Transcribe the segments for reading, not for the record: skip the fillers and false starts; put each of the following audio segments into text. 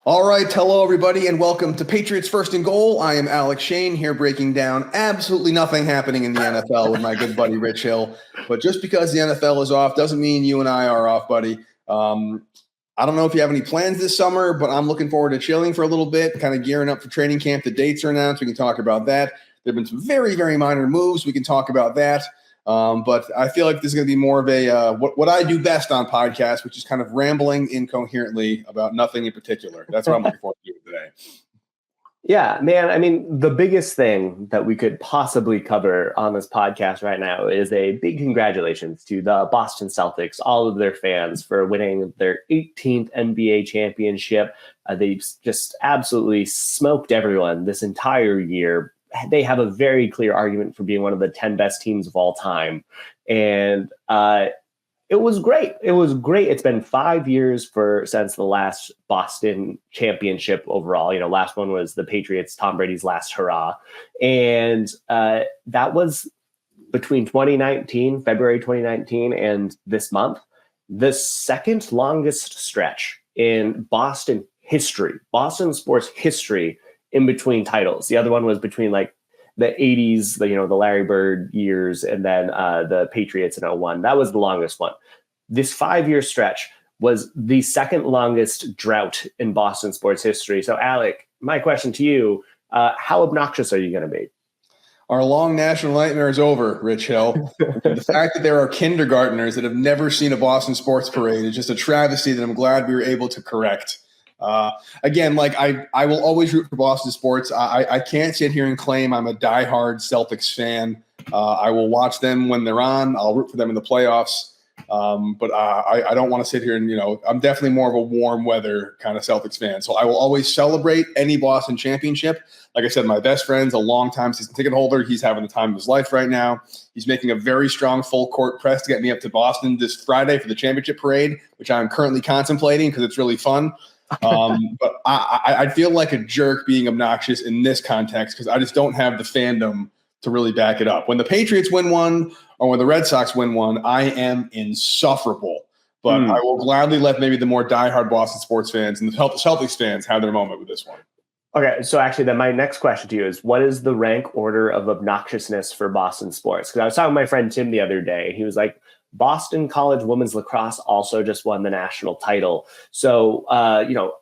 All right, hello everybody, and welcome to Patriots First and Goal. I am Alex Shane here breaking down absolutely nothing happening in the NFL with my good buddy Rich Hill. But just because the NFL is off doesn't mean you and I are off, buddy. I don't know if you have any plans this summer, but I'm looking forward to chilling for a little bit, kind of gearing up for training camp. The dates are announced. We can talk about that. There have been some very, very minor moves. We can talk about that. But I feel like this is going to be more of a what I do best on podcasts, which is kind of rambling incoherently about nothing in particular. That's what I'm looking forward to today. Yeah, man. I mean, the biggest thing that we could possibly cover on this podcast right now is a big congratulations to the Boston Celtics, all of their fans, for winning their 18th NBA championship. They just absolutely smoked everyone this entire year. They have a very clear argument for being one of the 10 best teams of all time. And it was great. It was great. It's been 5 years since the last Boston championship overall. You know, last one was the Patriots, Tom Brady's last hurrah. And that was between February 2019, and this month, the second longest stretch in Boston sports history, in between titles. The other one was between like the 80s, the Larry Bird years, and then the Patriots in 2001. That was the longest one. This 5-year stretch was the second longest drought in Boston sports history. So, Alec, my question to you, how obnoxious are you going to be? Our long national nightmare is over, Rich Hill. The fact that there are kindergartners that have never seen a Boston sports parade is just a travesty that I'm glad we were able to correct. Again, like I will always root for Boston sports. I can't sit here and claim I'm a diehard Celtics fan. I will watch them when they're on. I'll root for them in the playoffs. But I don't want to sit here and, I'm definitely more of a warm weather kind of Celtics fan. So I will always celebrate any Boston championship. Like I said, my best friend's a long-time season ticket holder. He's having the time of his life right now. He's making a very strong full-court press to get me up to Boston this Friday for the championship parade, which I'm currently contemplating because it's really fun. But I feel like a jerk being obnoxious in this context because I just don't have the fandom to really back it up. When the Patriots win one or when the Red Sox win one, I am insufferable. But I will gladly let maybe the more diehard Boston sports fans and the Celtics fans have their moment with this one. Okay, so actually then my next question to you is, what is the rank order of obnoxiousness for Boston sports? Because I was talking to my friend Tim the other day, and he was like, Boston College women's lacrosse also just won the national title. So,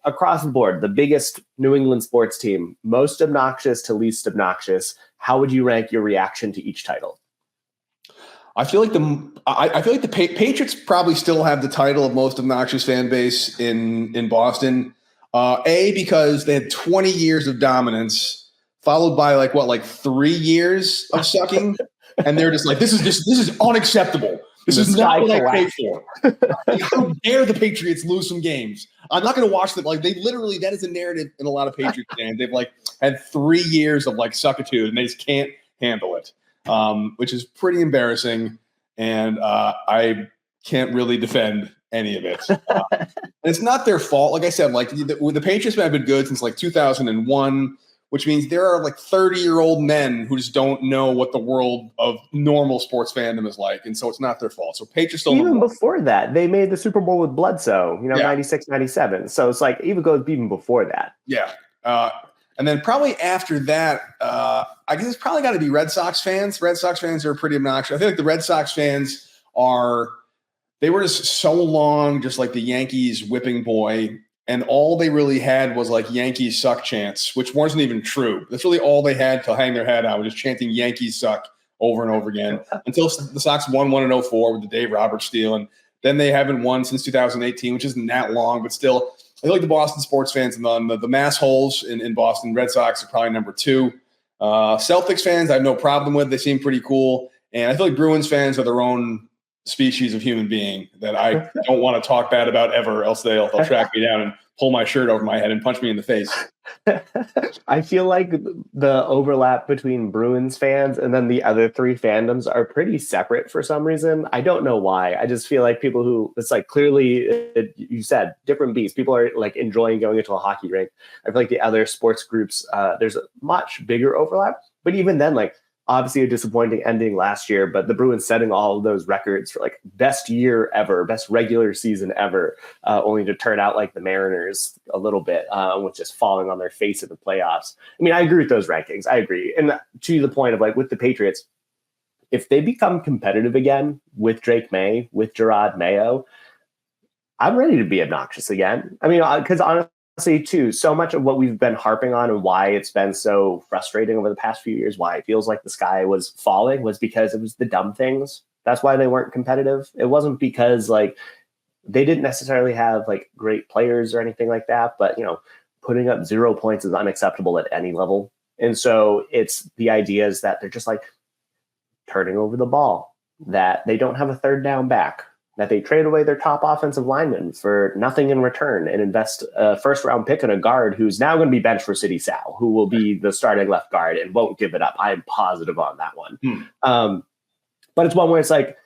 across the board, the biggest New England sports team, most obnoxious to least obnoxious. How would you rank your reaction to each title? I feel like the Patriots probably still have the title of most obnoxious fan base in Boston. Because they had 20 years of dominance, followed by 3 years of sucking, and they're just like, this is unacceptable. This is not what I paid for. How dare the Patriots lose some games? I'm not going to watch them. They literally, that is a narrative in a lot of Patriots fans. They've had 3 years of suckitude, and they just can't handle it, which is pretty embarrassing. And I can't really defend any of it. It's not their fault. Like I said, the Patriots have been good since 2001. Which means there are 30-year-old men who just don't know what the world of normal sports fandom is like. And so it's not their fault. So Patriots still even before that, they made the Super Bowl with Bledsoe, 96, 97. So it's even goes even before that. Yeah. And then probably after that, I guess it's probably got to be Red Sox fans. Red Sox fans are pretty obnoxious. I feel like the Red Sox fans they were just so long, just like the Yankees whipping boy. And all they really had was Yankees suck chants, which wasn't even true. That's really all they had to hang their head on, was just chanting Yankees suck over and over again until the Sox won 1 in 2004 with the Dave Roberts steal. And then they haven't won since 2018, which isn't that long, but still, I feel like the Boston sports fans and the mass holes in Boston, Red Sox are probably number 2. Celtics fans, I have no problem with. They seem pretty cool. And I feel like Bruins fans are their own species of human being that I don't want to talk bad about ever, else they'll track me down and pull my shirt over my head and punch me in the face. I feel like the overlap between Bruins fans and then the other 3 fandoms are pretty separate for some reason. I don't know why. I just feel like people who, it's clearly, you said, different beasts. People are enjoying going into a hockey rink. I feel like the other sports groups, there's a much bigger overlap. But even then, obviously a disappointing ending last year, but the Bruins setting all of those records for like best year ever, best regular season ever, only to turn out like the Mariners a little bit, with just falling on their face in the playoffs. I mean, I agree with those rankings. I agree. And to the point of like with the Patriots, if they become competitive again with Drake Maye, with Gerard Mayo, I'm ready to be obnoxious again. I mean, because honestly, too, so much of what we've been harping on and why it's been so frustrating over the past few years, why it feels like the sky was falling, was because it was the dumb things. That's why they weren't competitive. It wasn't because like they didn't necessarily have like great players or anything like that, but putting up 0 points is unacceptable at any level. And so it's the idea is that they're just like turning over the ball, that they don't have a third down back, that they trade away their top offensive lineman for nothing in return and invest a first-round pick in a guard who's now going to be benched for City Sal, who will be the starting left guard and won't give it up. I'm positive on that one. But it's one where it's like,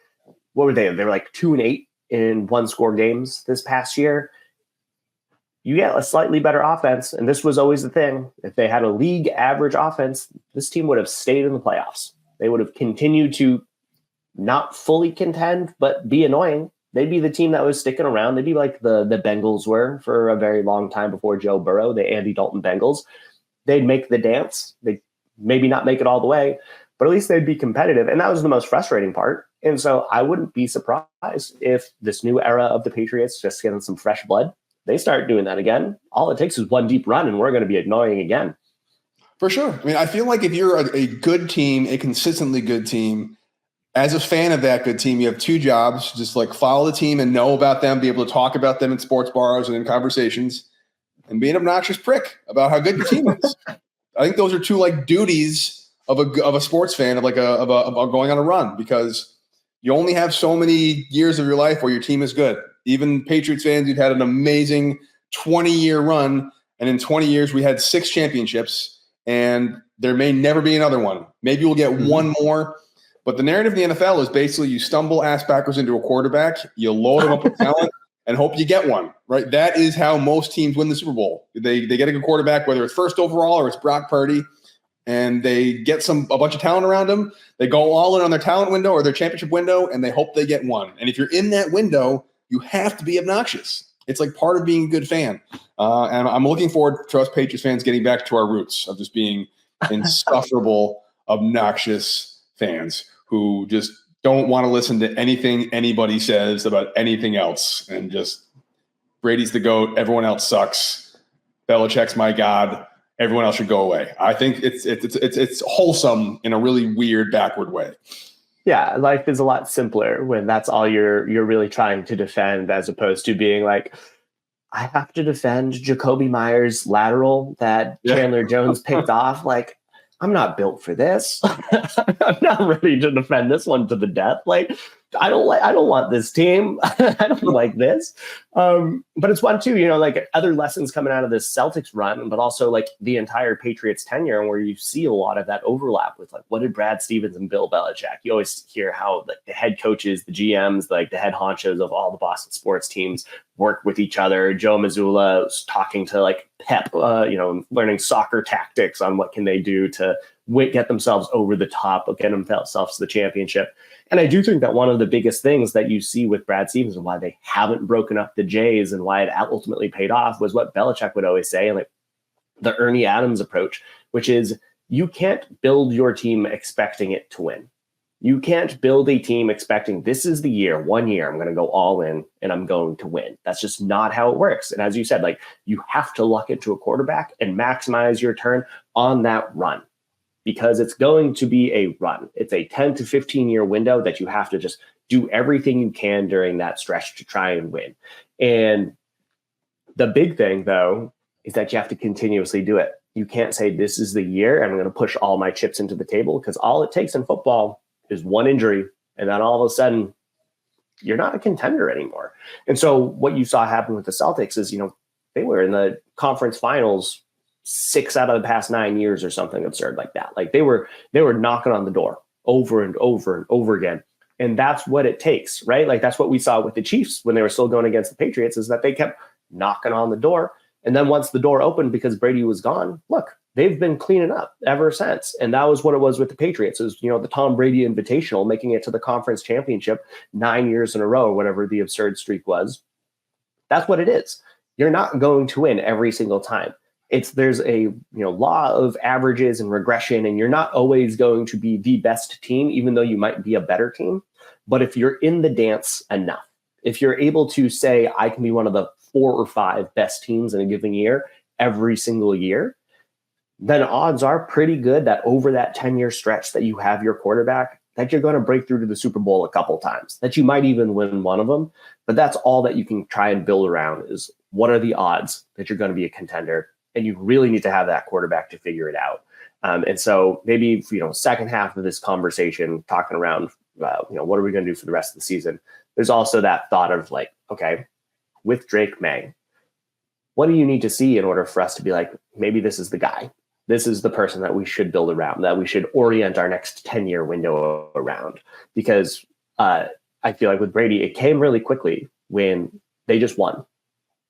what were they? They were like 2-8 in one-score games this past year. You get a slightly better offense, and this was always the thing. If they had a league average offense, this team would have stayed in the playoffs. They would have continued to not fully contend, but be annoying. They'd be the team that was sticking around. They'd be like the Bengals were for a very long time before Joe Burrow, the Andy Dalton Bengals. They'd make the dance. They'd maybe not make it all the way, but at least they'd be competitive. And that was the most frustrating part. And so I wouldn't be surprised if this new era of the Patriots, just getting some fresh blood, they start doing that again. All it takes is one deep run and we're going to be annoying again. For sure. I mean, I feel like if you're a good team, a consistently good team, as a fan of that good team, you have two jobs: just like follow the team and know about them, be able to talk about them in sports bars and in conversations, and be an obnoxious prick about how good your team is. I think those are two like duties of a sports fan, of going on a run, because you only have so many years of your life where your team is good. Even Patriots fans, you've had an amazing 20-year run, and in 20 years we had 6 championships, and there may never be another one. Maybe we'll get one more. But the narrative in the NFL is basically you stumble ass backwards into a quarterback, you load them up with talent, and hope you get one, right? That is how most teams win the Super Bowl. They get a good quarterback, whether it's first overall or it's Brock Purdy, and they get a bunch of talent around them. They go all in on their talent window or their championship window, and they hope they get one. And if you're in that window, you have to be obnoxious. It's like part of being a good fan. And I'm looking forward to us Patriots fans getting back to our roots of just being insufferable, obnoxious fans who just don't want to listen to anything anybody says about anything else, and just Brady's the GOAT, everyone else sucks, Belichick's my God, everyone else should go away. I think it's wholesome in a really weird, backward way. Yeah, life is a lot simpler when that's all you're really trying to defend, as opposed to being like, I have to defend Jacoby Myers' lateral that Chandler Jones picked off. Like, I'm not built for this. I'm not ready to defend this one to the death. Like, I don't want this team. I don't like this. But it's one too, like other lessons coming out of this Celtics run, but also like the entire Patriots tenure, where you see a lot of that overlap with like, what did Brad Stevens and Bill Belichick? You always hear how like the head coaches, the GMs, like the head honchos of all the Boston sports teams work with each other. Joe Mazzulla was talking to like Pep, learning soccer tactics on what can they do to get themselves over the top, get themselves to the championship. And I do think that one of the biggest things that you see with Brad Stevens and why they haven't broken up the Jays and why it ultimately paid off was what Belichick would always say, and like the Ernie Adams approach, which is you can't build your team expecting it to win. You can't build a team expecting this is the year, 1 year, I'm going to go all in and I'm going to win. That's just not how it works. And as you said, like you have to luck into a quarterback and maximize your turn on that run, because it's going to be a run. It's a 10 to 15 year window that you have to just do everything you can during that stretch to try and win. And the big thing, though, is that you have to continuously do it. You can't say this is the year and I'm going to push all my chips into the table, because all it takes in football is one injury. And then all of a sudden you're not a contender anymore. And so what you saw happen with the Celtics is, they were in the conference finals 6 out of the past 9 years or something absurd like that. Like they were knocking on the door over and over and over again. And that's what it takes, right? Like that's what we saw with the Chiefs when they were still going against the Patriots, is that they kept knocking on the door. And then once the door opened because Brady was gone, look, they've been cleaning up ever since. And that was what it was with the Patriots. It was, the Tom Brady Invitational, making it to the conference championship 9 years in a row, whatever the absurd streak was. That's what it is. You're not going to win every single time. There's a law of averages and regression, and you're not always going to be the best team, even though you might be a better team. But if you're in the dance enough, if you're able to say, I can be one of the 4 or 5 best teams in a given year every single year, then odds are pretty good that over that 10-year stretch that you have your quarterback, that you're going to break through to the Super Bowl a couple times, that you might even win one of them. But that's all that you can try and build around is what are the odds that you're going to be a contender? And you really need to have that quarterback to figure it out. And so maybe, second half of this conversation, talking around, what are we going to do for the rest of the season? There's also that thought of like, okay, with Drake Maye, what do you need to see in order for us to be like, maybe this is the guy? This is the person that we should build around, that we should orient our next 10-year window around. Because I feel like with Brady, it came really quickly when they just won.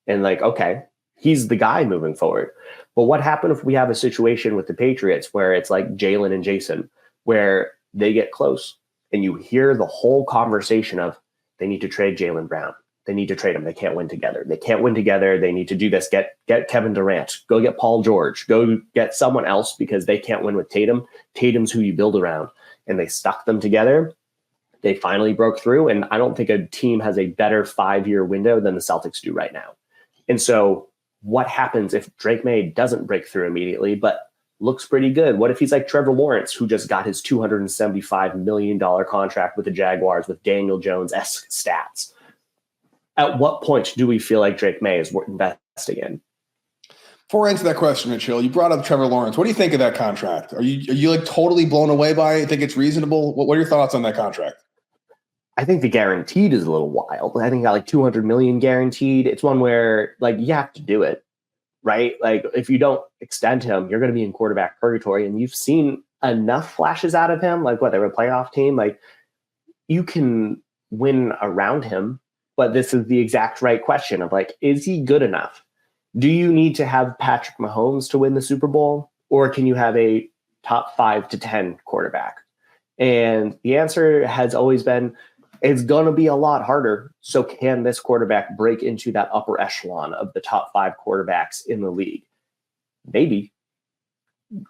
And like, okay, he's the guy moving forward. But what happened if we have a situation with the Patriots where it's like Jalen and Jason, where they get close and you hear the whole conversation of they need to trade Jaylen Brown. They need to trade him. They can't win together. They can't win together. They need to do this. Get Kevin Durant. Go get Paul George. Go get someone else because they can't win with Tatum. Tatum's who you build around. And they stuck them together. They finally broke through. And I don't think a team has a better 5-year window than the Celtics do right now. And so what happens if Drake Maye doesn't break through immediately, but looks pretty good? What if he's like Trevor Lawrence, who just got his $275 million contract with the Jaguars with Daniel Jones-esque stats? At what point do we feel like Drake Maye is worth investing in? Before I answer that question, Rich Hill, you brought up Trevor Lawrence. What do you think of that contract? Are you like totally blown away by it? Think it's reasonable? What are your thoughts on that contract? I think the guaranteed is a little wild. I think he got like $200 million guaranteed. It's one where like you have to do it, right? Like if you don't extend him, you're going to be in quarterback purgatory. And you've seen enough flashes out of him. Like they were a playoff team. Like you can win around him. But this is the exact right question of like, is he good enough? Do you need to have Patrick Mahomes to win the Super Bowl? Or can you have a top 5 to 10 quarterback? And the answer has always been, it's going to be a lot harder. So can this quarterback break into that upper echelon of the top 5 quarterbacks in the league? Maybe.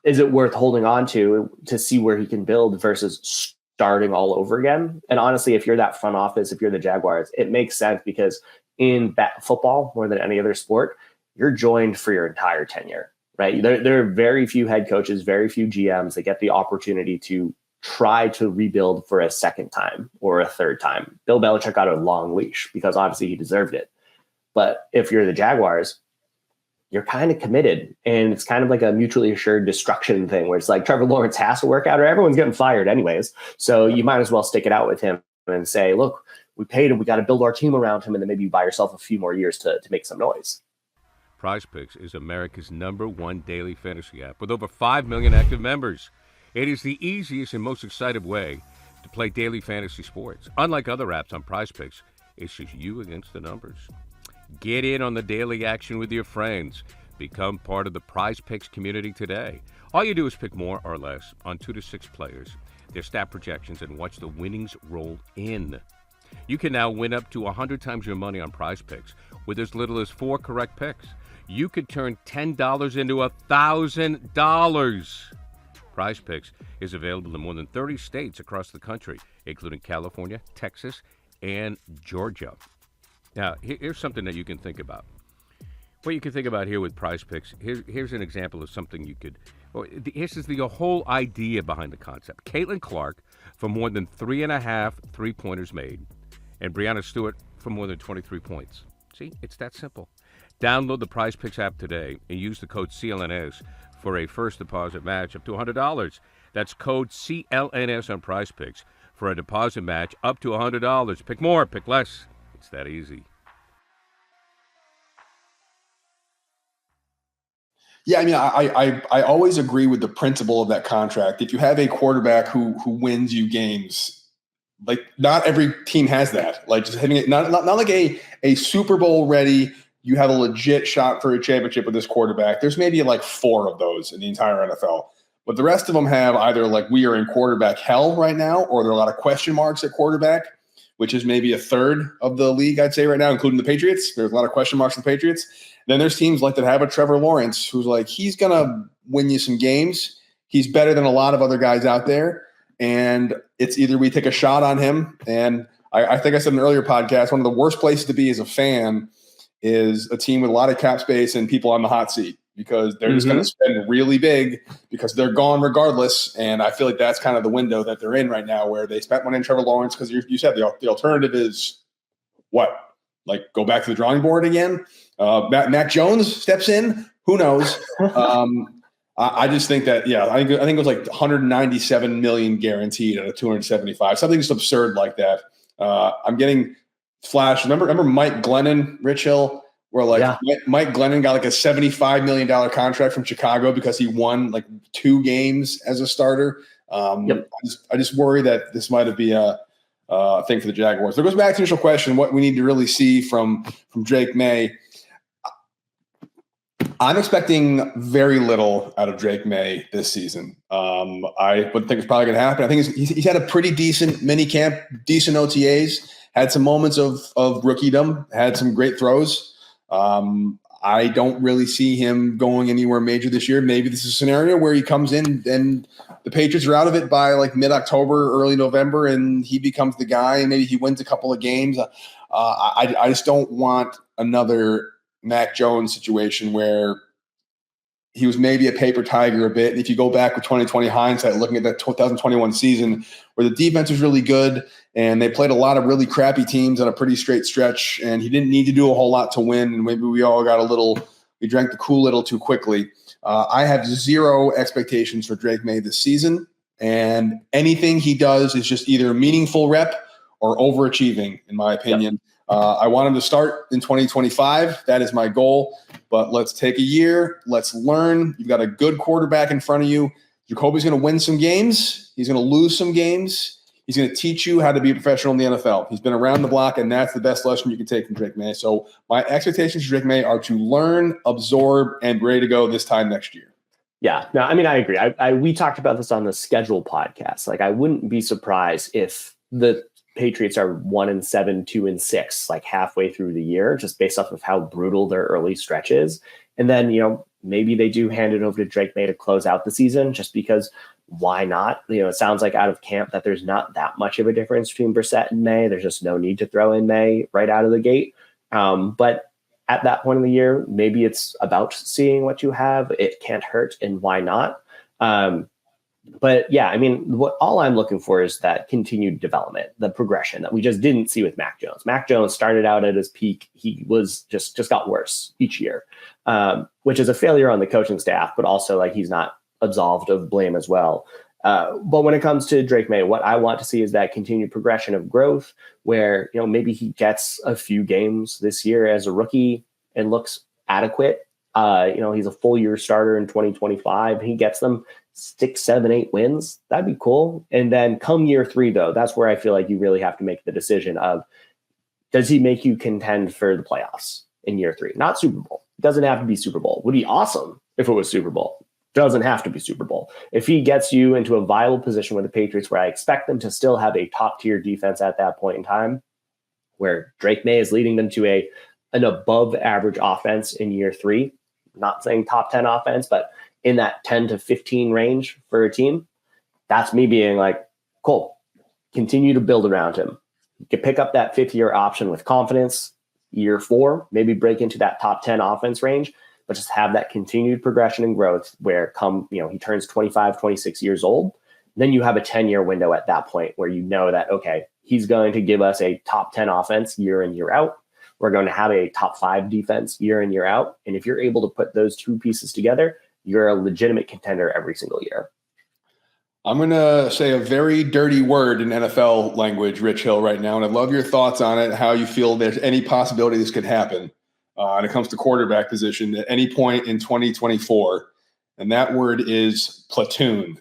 Is it worth holding on to see where he can build versus starting all over again? And honestly, if you're that front office, if you're the Jaguars, it makes sense because in football, more than any other sport, you're joined for your entire tenure, right? There are very few head coaches, very few GMs that get the opportunity to try to rebuild for a second time or a third time. Bill Belichick got a long leash because obviously he deserved it. But if you're the Jaguars, you're kind of committed. And it's kind of like a mutually assured destruction thing where it's like Trevor Lawrence has to work out or everyone's getting fired anyways. So you might as well stick it out with him and say, look, we paid him. We got to build our team around him. And then maybe you buy yourself a few more years to make some noise. PrizePicks is America's #1 daily fantasy app with over 5 million active members. It is the easiest and most exciting way to play daily fantasy sports. Unlike other apps on PrizePicks, it's just you against the numbers. Get in on the daily action with your friends. Become part of the PrizePicks community today. All you do is pick more or less on 2 to 6 players, their stat projections, and watch the winnings roll in. You can now win up to 100 times your money on PrizePicks with as little as 4 correct picks. You could turn $10 into $1,000. PrizePicks is available in more than 30 states across the country, including California, Texas, and Georgia. Now, here's something that you can think about. What you can think about here with PrizePicks, here's an example of something you could, this is the whole idea behind the concept. Caitlin Clark for more than 3.5 3-pointers made, and Brianna Stewart for more than 23 points. See, it's that simple. Download the PrizePicks app today and use the code CLNS for a first deposit match up to $100. That's code CLNS on PrizePicks for a deposit match up to $100. Pick more, pick less. It's that easy. Yeah, I mean, I always agree with the principle of that contract. If you have a quarterback who wins you games, like not every team has that. Like just having it, not like a Super Bowl ready you have a legit shot for a championship with this quarterback, there's maybe like 4 of those in the entire NFL. But the rest of them have either like we are in quarterback hell right now, or there are a lot of question marks at quarterback, which is maybe a third of the league, I'd say right now, including the Patriots. There's a lot of question marks in the Patriots. Then there's teams like that have a Trevor Lawrence who's like, he's going to win you some games. He's better than a lot of other guys out there. And it's either we take a shot on him. And I think I said in an earlier podcast, one of the worst places to be as a fan is a team with a lot of cap space and people on the hot seat, because they're just going to spend really big because they're gone regardless. And I feel like that's kind of the window that they're in right now, where they spent money on Trevor Lawrence because you said the alternative is what? Like go back to the drawing board again? Mac Jones steps in. Who knows? I just think that, I think it was like 197 million guaranteed out of 275, something just absurd like that. I'm getting flash. Remember Mike Glennon, Rich Hill, where Mike Glennon got like a $75 million contract from Chicago because he won like 2 games as a starter. I just worry that this might be a thing for the Jaguars. So it goes back to the initial question, what we need to really see from Drake Maye. I'm expecting very little out of Drake Maye this season. I would think it's probably going to happen. I think he's had a pretty decent mini camp, decent OTAs, had some moments of rookiedom, had some great throws. I don't really see him going anywhere major this year. Maybe this is a scenario where he comes in and the Patriots are out of it by like mid-October, early November, and he becomes the guy, and maybe he wins a couple of games. I just don't want another Mac Jones situation where he was maybe a paper tiger a bit. And if you go back with 2020 hindsight, looking at that 2021 season where the defense was really good and they played a lot of really crappy teams on a pretty straight stretch, and he didn't need to do a whole lot to win. And maybe we all got we drank the Kool-Aid a little too quickly. I have zero expectations for Drake Maye this season, and anything he does is just either a meaningful rep or overachieving, in my opinion. I want him to start in 2025. That is my goal. But let's take a year. Let's learn. You've got a good quarterback in front of you. Jacoby's going to win some games. He's going to lose some games. He's going to teach you how to be a professional in the NFL. He's been around the block, and that's the best lesson you can take from Drake Maye. So my expectations for Drake Maye are to learn, absorb, and ready to go this time next year. Yeah, no, I mean, I agree. We talked about this on the schedule podcast. Like, I wouldn't be surprised if the Patriots are 1-7, 2-6, like halfway through the year, just based off of how brutal their early stretch is. And then, maybe they do hand it over to Drake Maye to close out the season, just because why not? It sounds like out of camp that there's not that much of a difference between Brissett and Maye. There's just no need to throw in Maye right out of the gate. But at that point in the year, maybe it's about seeing what you have. It can't hurt, and why not? But yeah, I mean, all I'm looking for is that continued development, the progression that we just didn't see with Mac Jones. Mac Jones started out at his peak. He was just got worse each year, which is a failure on the coaching staff, but also like he's not absolved of blame as well. But when it comes to Drake Maye, what I want to see is that continued progression of growth where, maybe he gets a few games this year as a rookie and looks adequate. He's a full year starter in 2025. He gets them 6, 7, 8 wins. That'd be cool. And then come year 3, though, that's where I feel like you really have to make the decision of, does he make you contend for the playoffs in year 3? Not Super Bowl. It doesn't have to be Super Bowl. Would be awesome if it was Super Bowl. Doesn't have to be Super Bowl. If he gets you into a viable position with the Patriots, where I expect them to still have a top tier defense at that point in time, where Drake Maye is leading them to an above average offense in year 3, not saying top 10 offense, but in that 10 to 15 range for a team, that's me being like, cool, continue to build around him. You can pick up that 5th year option with confidence. Year 4, maybe break into that top 10 offense range, but just have that continued progression and growth where he turns 25, 26 years old. Then you have a 10-year window at that point where that, okay, he's going to give us a top 10 offense year in, year out. We're going to have a top 5 defense year in, year out. And if you're able to put those 2 pieces together, you're a legitimate contender every single year. I'm going to say a very dirty word in NFL language, Rich Hill, right now. And I'd love your thoughts on it, how you feel there's any possibility this could happen when it comes to quarterback position at any point in 2024. And that word is platoon.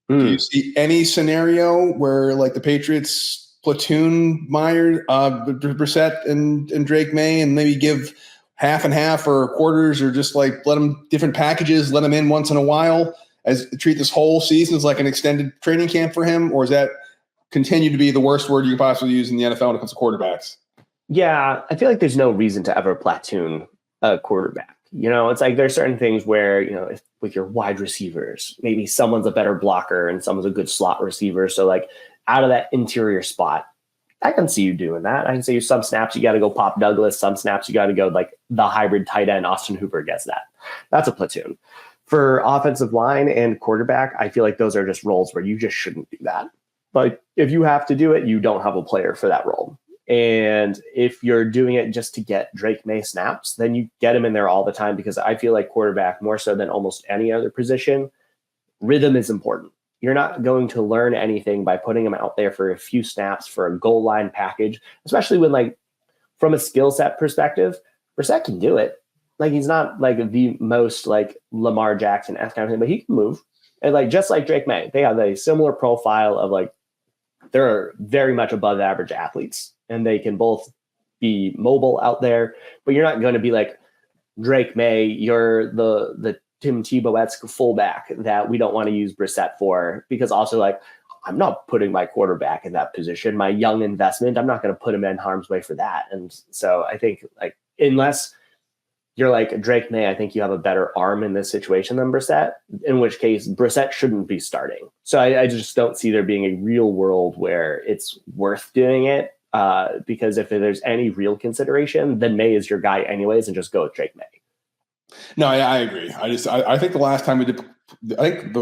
Do you see any scenario where like the Patriots platoon Brissett and Drake Maye and maybe give half and half or quarters, or just like let them different packages, let them in once in a while, as treat this whole season as like an extended training camp for him? Or is that continue to be the worst word you can possibly use in the NFL when it comes to quarterbacks? Yeah, I feel like there's no reason to ever platoon a quarterback. It's like there's certain things where, if, with your wide receivers, maybe someone's a better blocker and someone's a good slot receiver. So like out of that interior spot, I can see you doing that. I can see some snaps you got to go Pop Douglas, some snaps you got to go like the hybrid tight end. Austin Hooper gets that. That's a platoon. For offensive line and quarterback, I feel like those are just roles where you just shouldn't do that. But if you have to do it, you don't have a player for that role. And if you're doing it just to get Drake Maye snaps, then you get him in there all the time, because I feel like quarterback, more so than almost any other position, rhythm is important. You're not going to learn anything by putting him out there for a few snaps for a goal line package, especially when, like, from a skill set perspective, Brissett can do it. Like, he's not like the most like Lamar Jackson-esque kind of thing, but he can move. And like, just like Drake Maye, they have a similar profile of like, they're very much above average athletes, and they can both be mobile out there, but you're not going to be like Drake Maye. You're the Tim Tebow-esque fullback that we don't want to use Brissett for, because also like, I'm not putting my quarterback in that position, my young investment. I'm not going to put him in harm's way for that. And so I think, like, unless you're like Drake Maye, I think you have a better arm in this situation than Brissett, in which case Brissett shouldn't be starting. So I just don't see there being a real world where it's worth doing it, because if there's any real consideration, then Maye is your guy anyways, and just go with Drake Maye. No, I agree. I think the last time we did, I think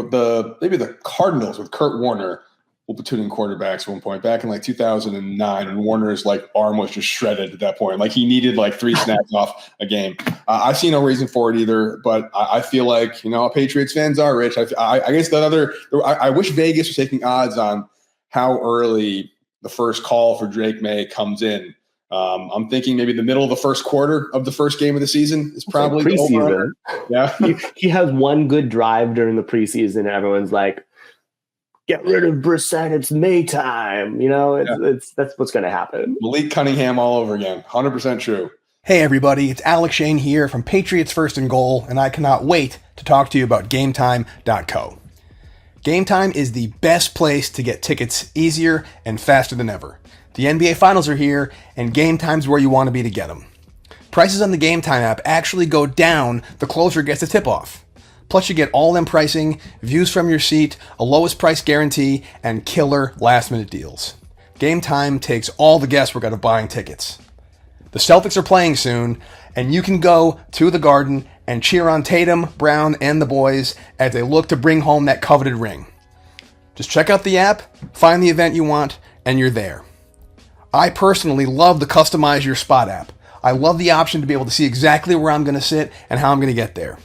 maybe the Cardinals with Kurt Warner were platooning quarterbacks at one point back in like 2009, and Warner's like arm was just shredded at that point. Like he needed like 3 snaps off a game. I see no reason for it either, but I feel like, how Patriots fans are, Rich. I guess I wish Vegas was taking odds on how early the first call for Drake Maye comes in. I'm thinking maybe the middle of the first quarter of the first game of the season is probably like preseason. Yeah. he has one good drive during the preseason, and everyone's like, get rid of Brissett, it's May time. That's what's going to happen. Malik Cunningham all over again. 100% true. Hey everybody, it's Alec Shane here from Patriots First and Goal, and I cannot wait to talk to you about GameTime.co. GameTime is the best place to get tickets easier and faster than ever. The NBA Finals are here, and GameTime's where you want to be to get them. Prices on the GameTime app actually go down the closer it gets to tip-off. Plus, you get all-in pricing, views from your seat, a lowest price guarantee, and killer last-minute deals. GameTime takes all the guesswork out of buying tickets. The Celtics are playing soon, and you can go to the Garden and cheer on Tatum, Brown, and the boys as they look to bring home that coveted ring. Just check out the app, find the event you want, and you're there. I personally love the Customize Your Spot app. I love the option to be able to see exactly where I'm going to sit and how I'm going to get there.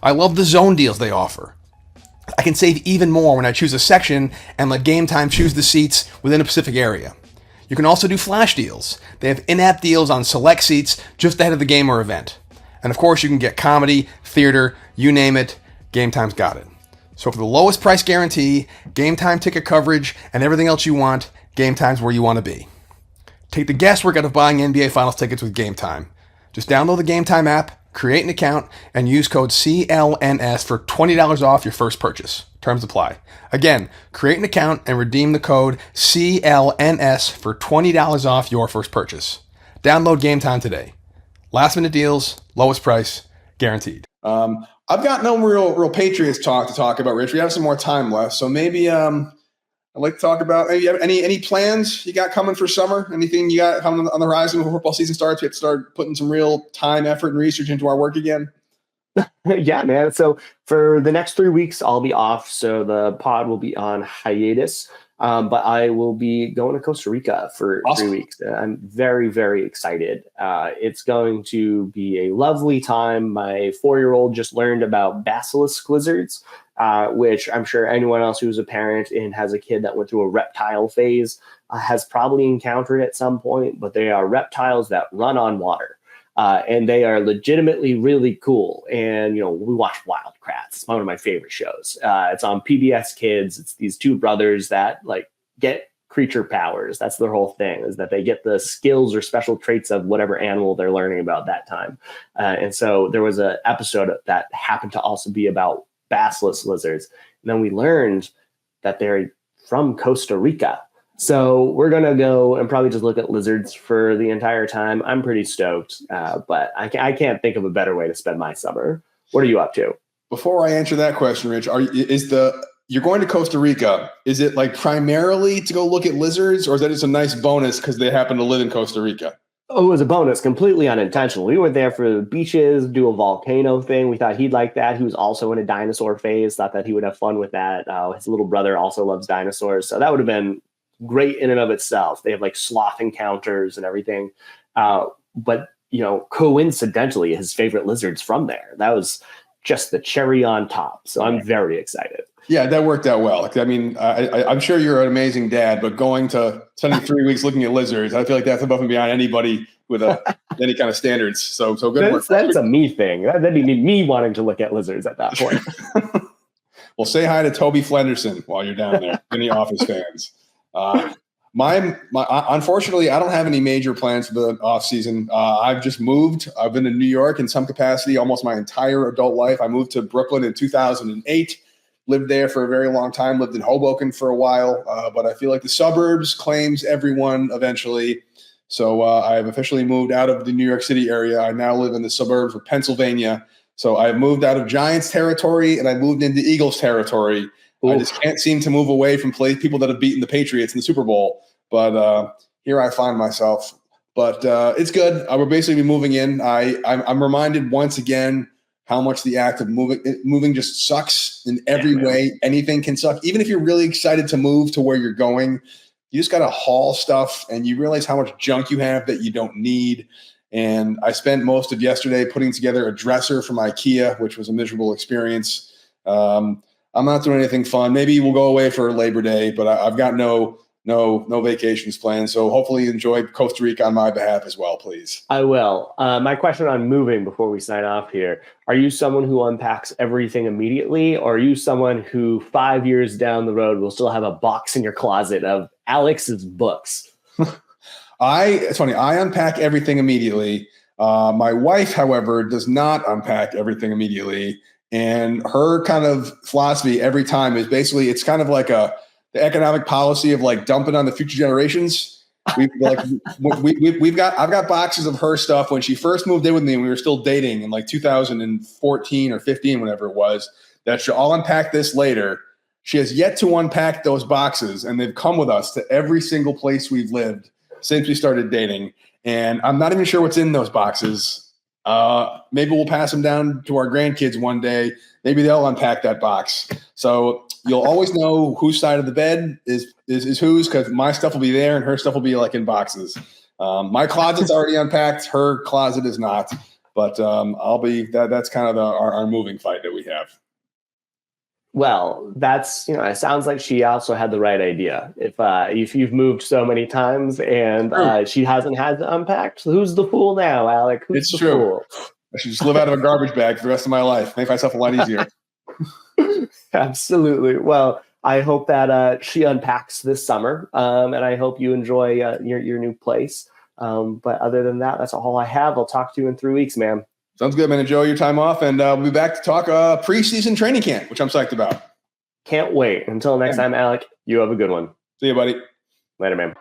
I love the zone deals they offer. I can save even more when I choose a section and let Game Time choose the seats within a specific area. You can also do flash deals. They have in-app deals on select seats just ahead of the game or event. And of course, you can get comedy, theater, you name it, Game Time's got it. So for the lowest price guarantee, Game Time ticket coverage, and everything else you want, Game Time's where you want to be. Take the guesswork out of buying NBA Finals tickets with Game Time. Just download the Game Time app, create an account, and use code CLNS for $20 off your first purchase. Terms apply. Again, create an account and redeem the code CLNS for $20 off your first purchase. Download Game Time today. Last minute deals, lowest price, guaranteed. I've got no real Patriots talk to talk about, Rich. We have some more time left, so maybe I'd like to talk about any plans you got coming for summer? Anything you got coming on the horizon before football season starts? We have to start putting some real time, effort, and research into our work again. Yeah, man. So for the next 3 weeks, I'll be off. So the pod will be on hiatus. But I will be going to Costa Rica for Awesome. 3 weeks. I'm very, very excited. It's going to be a lovely time. My 4-year-old just learned about basilisk lizards, which I'm sure anyone else who's a parent and has a kid that went through a reptile phase has probably encountered at some point. But they are reptiles that run on water. And they are legitimately really cool. And, we watch Wild Kratts. It's one of my favorite shows. It's on PBS Kids. It's these two brothers that get creature powers. That's their whole thing, is that they get the skills or special traits of whatever animal they're learning about that time. And so there was an episode that happened to also be about basilisk lizards. And then we learned that they're from Costa Rica. So we're going to go and probably just look at lizards for the entire time. I'm pretty stoked, but I can't think of a better way to spend my summer. What are you up to? Before I answer that question, Rich, you're going to Costa Rica. Is it like primarily to go look at lizards, or is that just a nice bonus because they happen to live in Costa Rica? Oh, it was a bonus, completely unintentional. We went there for the beaches, do a volcano thing. We thought he'd like that. He was also in a dinosaur phase, thought that he would have fun with that. His little brother also loves dinosaurs. So that would have been great in and of itself. They have like sloth encounters and everything. But, coincidentally, his favorite lizard's from there. That was just the cherry on top. So I'm very excited. Yeah, that worked out well. I mean, I'm sure you're an amazing dad, but spending 3 weeks looking at lizards, I feel like that's above and beyond anybody with any kind of standards. So good work. That's a me thing. That'd be me wanting to look at lizards at that point. Well, say hi to Toby Flenderson while you're down there. Any Office fans? Unfortunately, I don't have any major plans for the off season. I've just moved. I've been in New York in some capacity almost my entire adult life. I moved to Brooklyn in 2008. Lived there for a very long time. Lived in Hoboken for a while, but I feel like the suburbs claims everyone eventually. So I've officially moved out of the New York City area. I now live in the suburbs of Pennsylvania. So I've moved out of Giants territory and I moved into Eagles territory. Oof. I just can't seem to move away from people that have beaten the Patriots in the Super Bowl. But here I find myself. But it's good. We're basically moving in. I'm reminded once again how much the act of moving just sucks in every way. Anything can suck. Even if you're really excited to move to where you're going, you just got to haul stuff and you realize how much junk you have that you don't need. And I spent most of yesterday putting together a dresser from IKEA, which was a miserable experience. I'm not doing anything fun. Maybe we'll go away for Labor Day, but I've got no vacations planned. So hopefully enjoy Costa Rica on my behalf as well, please. I will. My question on moving before we sign off here. Are you someone who unpacks everything immediately, or are you someone who 5 years down the road will still have a box in your closet of Alex's books? It's funny. I unpack everything immediately. My wife, however, does not unpack everything immediately. And her kind of philosophy every time is basically, it's kind of like the economic policy of like dumping on the future generations. I've got boxes of her stuff when she first moved in with me and we were still dating in like 2014 or 15, whenever it was, that I'll unpack this later. She has yet to unpack those boxes, and they've come with us to every single place we've lived since we started dating. And I'm not even sure what's in those boxes. Maybe we'll pass them down to our grandkids one day. Maybe they'll unpack that box. So you'll always know whose side of the bed is whose, because my stuff will be there and her stuff will be like in boxes. My closet's already unpacked. Her closet is not. But that's kind of our moving fight that we have. Well, that's, it sounds like she also had the right idea. If you've moved so many times and she hasn't had to unpack, so who's the fool now, Alec? Who's the fool? I should just live out of a garbage bag for the rest of my life. Make myself a lot easier. Absolutely. Well, I hope that she unpacks this summer, and I hope you enjoy your new place. But other than that, that's all I have. I'll talk to you in 3 weeks, man. Sounds good, man. Enjoy your time off, and we'll be back to talk preseason training camp, which I'm psyched about. Can't wait. Until next time, Alec, you have a good one. See you, buddy. Later, man.